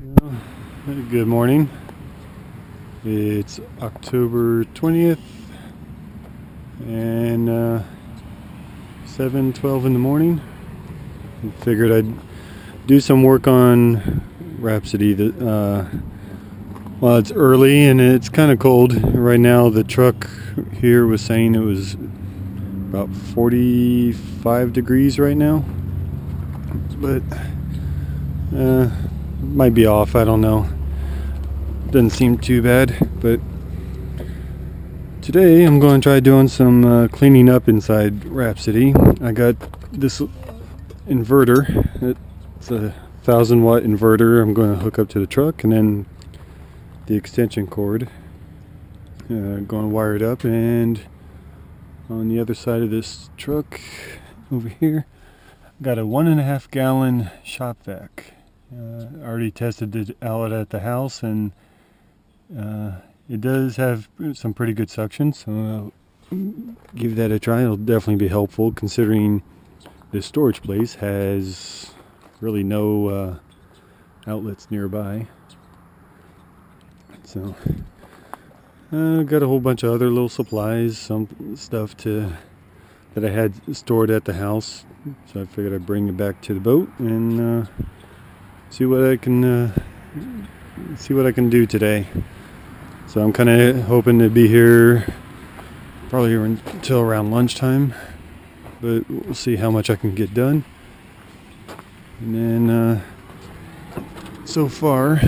Well, good morning. It's October 20th and 7:12 in the morning. I figured I'd do some work on Rhapsody. Well, it's early and it's kind of cold right now. The truck here was saying it was about 45 degrees right now, but might be off. I don't know. Doesn't seem too bad, but today I'm going to try doing some cleaning up inside Rhapsody. I got this inverter. It's a 1,000-watt inverter. I'm going to hook up to the truck, and then the extension cord. Going to wire it up, and on the other side of this truck over here, got a 1.5 gallon shop-vac. I already tested it out at the house, and it does have some pretty good suction, so I'll give that a try. It'll definitely be helpful considering this storage place has really no outlets nearby. So got a whole bunch of other little supplies, some stuff that I had stored at the house, so I figured I'd bring it back to the boat and see what I can do today. So I'm kind of hoping to be here probably until around lunchtime, but we'll see how much I can get done. And then so far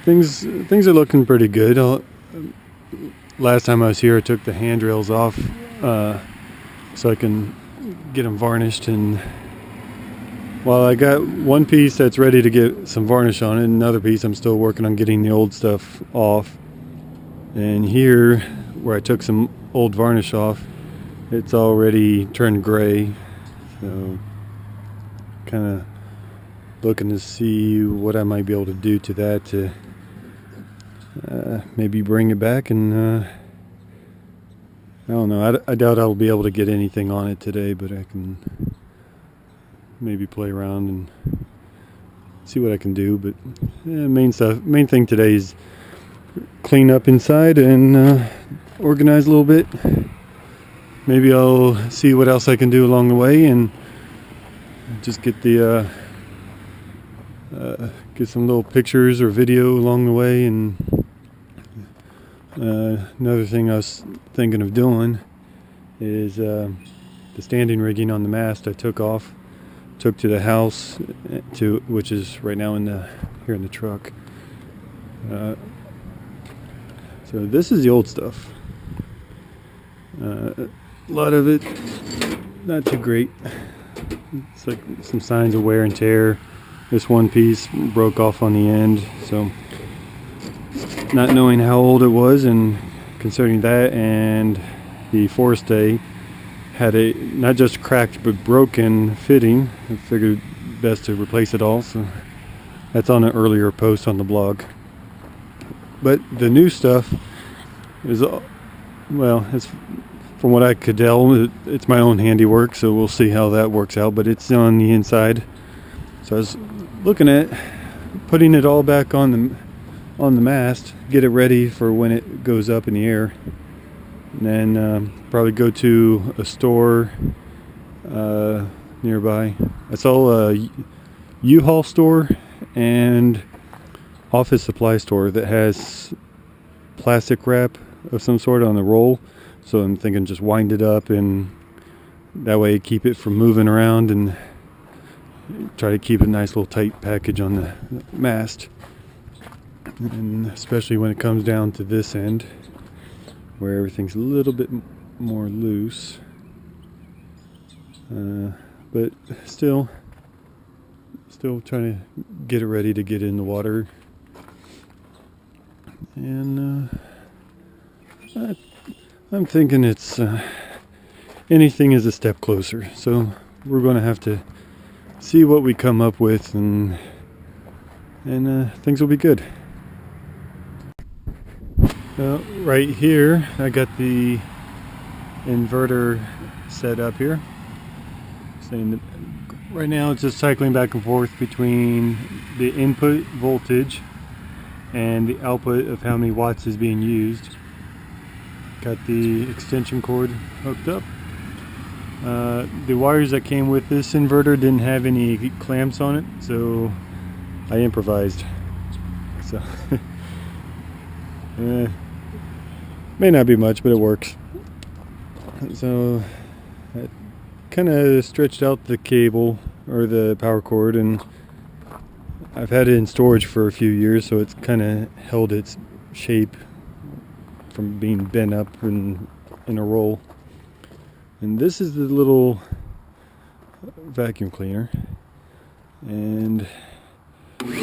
things are looking pretty good. Last time I was here, I took the handrails off so I can get them varnished, and while I got one piece that's ready to get some varnish on it, another piece I'm still working on getting the old stuff off. And here, where I took some old varnish off, it's already turned gray. So, kind of looking to see what I might be able to do to that to maybe bring it back. And I don't know. I doubt I'll be able to get anything on it today, but I can maybe play around and see what I can do. But main thing today is clean up inside and organize a little bit. Maybe I'll see what else I can do along the way and just get get some little pictures or video along the way. And another thing I was thinking of doing is the standing rigging on the mast I took to the house, which is right now here in the truck. So this is the old stuff. A lot of it not too great. It's like some signs of wear and tear. This one piece broke off on the end, so not knowing how old it was and considering that, and the forestay had a not just cracked but broken fitting, I figured best to replace it all. So that's on an earlier post on the blog. But the new stuff is, well, it's, from what I could tell, it's my own handiwork, so we'll see how that works out. But it's on the inside, so I was looking at putting it all back on the mast, get it ready for when it goes up in the air. And then probably go to a store nearby. I saw a U-Haul store and office supply store that has plastic wrap of some sort on the roll. So I'm thinking just wind it up, and that way keep it from moving around, and try to keep a nice little tight package on the mast. And especially when it comes down to this end, where everything's a little bit more loose, but still trying to get it ready to get in the water. And I'm thinking it's anything is a step closer, so we're going to have to see what we come up with, and things will be good. Right here, I got the inverter set up here, saying Right now it's just cycling back and forth between the input voltage and the output of how many watts is being used. Got the extension cord hooked up. The wires that came with this inverter didn't have any clamps on it, so I improvised. So may not be much, but it works. So I kind of stretched out the cable or the power cord, and I've had it in storage for a few years, so it's kind of held its shape from being bent up in a roll. And this is the little vacuum cleaner, and it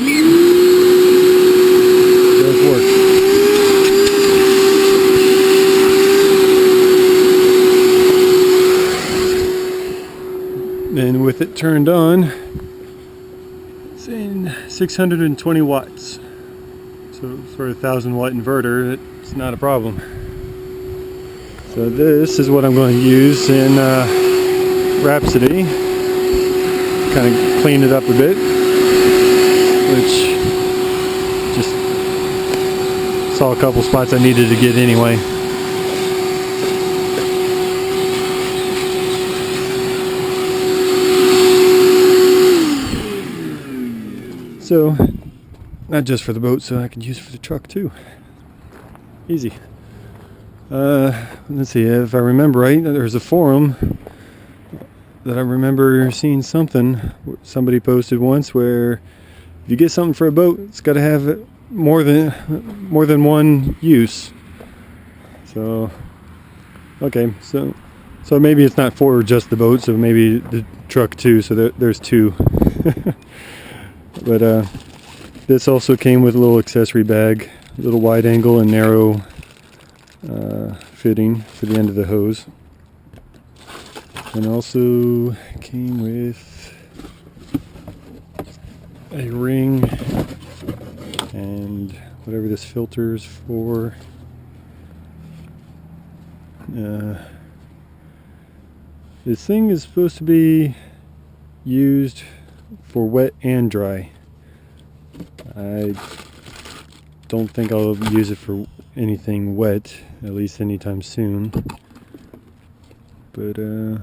does work. And with it turned on, it's saying 620 watts. So for a 1,000-watt inverter, it's not a problem. So this is what I'm going to use in Rhapsody. Kind of clean it up a bit, which just saw a couple spots I needed to get anyway. So, not just for the boat, so I can use it for the truck too. Easy. Let's see, if I remember right, there's a forum that I remember seeing something somebody posted once where if you get something for a boat, it's got to have more than one use. So, okay, so maybe it's not for just the boat, so maybe the truck too. So there's two. But this also came with a little accessory bag, a little wide angle and narrow fitting for the end of the hose. And also came with a ring and whatever this filter is for. This thing is supposed to be used for wet and dry. I don't think I'll use it for anything wet, at least anytime soon. But yeah,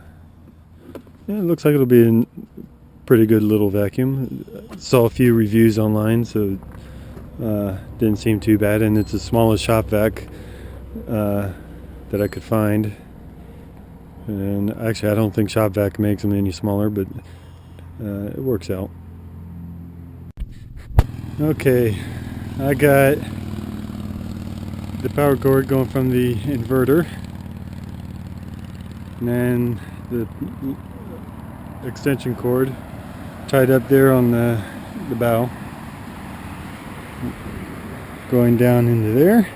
it looks like it'll be a pretty good little vacuum. Saw a few reviews online, so didn't seem too bad, and it's the smallest shop-vac that I could find. And actually, I don't think shop-vac makes them any smaller, but it works out. Okay, I got the power cord going from the inverter, and then the extension cord tied up there on the bow, going down into there,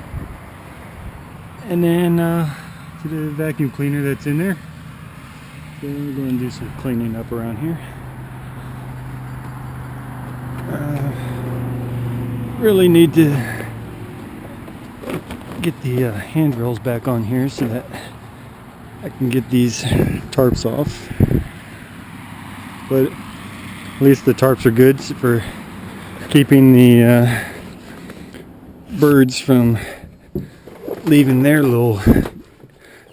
and then to the vacuum cleaner that's in there. So we're going to do some cleaning up around here. Really need to get the handrails back on here so that I can get these tarps off. But at least the tarps are good for keeping the birds from leaving their little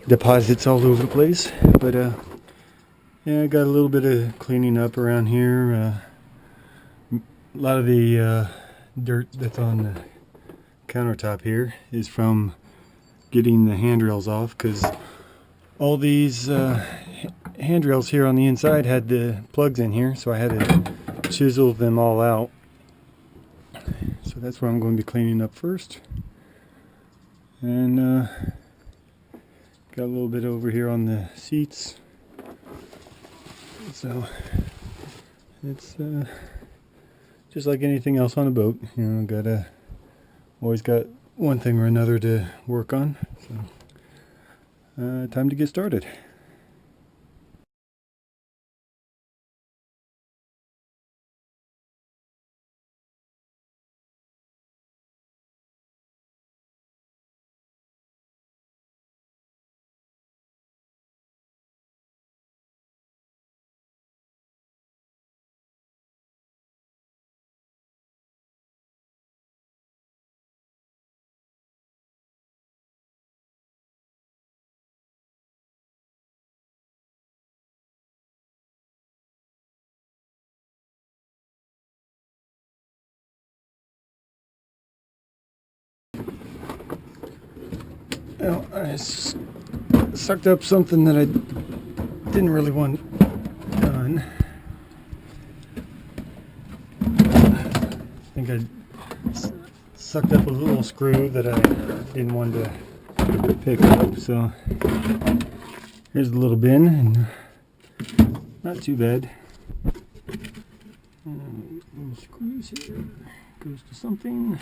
deposits all over the place. But yeah, I got a little bit of cleaning up around here. A lot of the dirt that's on the countertop here is from getting the handrails off, because all these handrails here on the inside had the plugs in here, so I had to chisel them all out. So that's what I'm going to be cleaning up first. And got a little bit over here on the seats. So it's just like anything else on a boat, you know, always got one thing or another to work on. So time to get started. Well, I sucked up something that I didn't really want done. I think I sucked up a little screw that I didn't want to pick up. So here's the little bin, and not too bad. Little screws here. Goes to something.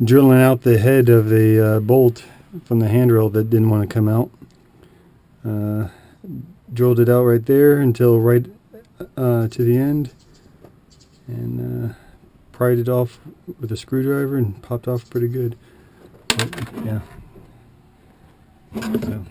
Drilling out the head of the bolt from the handrail that didn't want to come out. Drilled it out right there until right to the end, and pried it off with a screwdriver and popped off pretty good. But, yeah. So.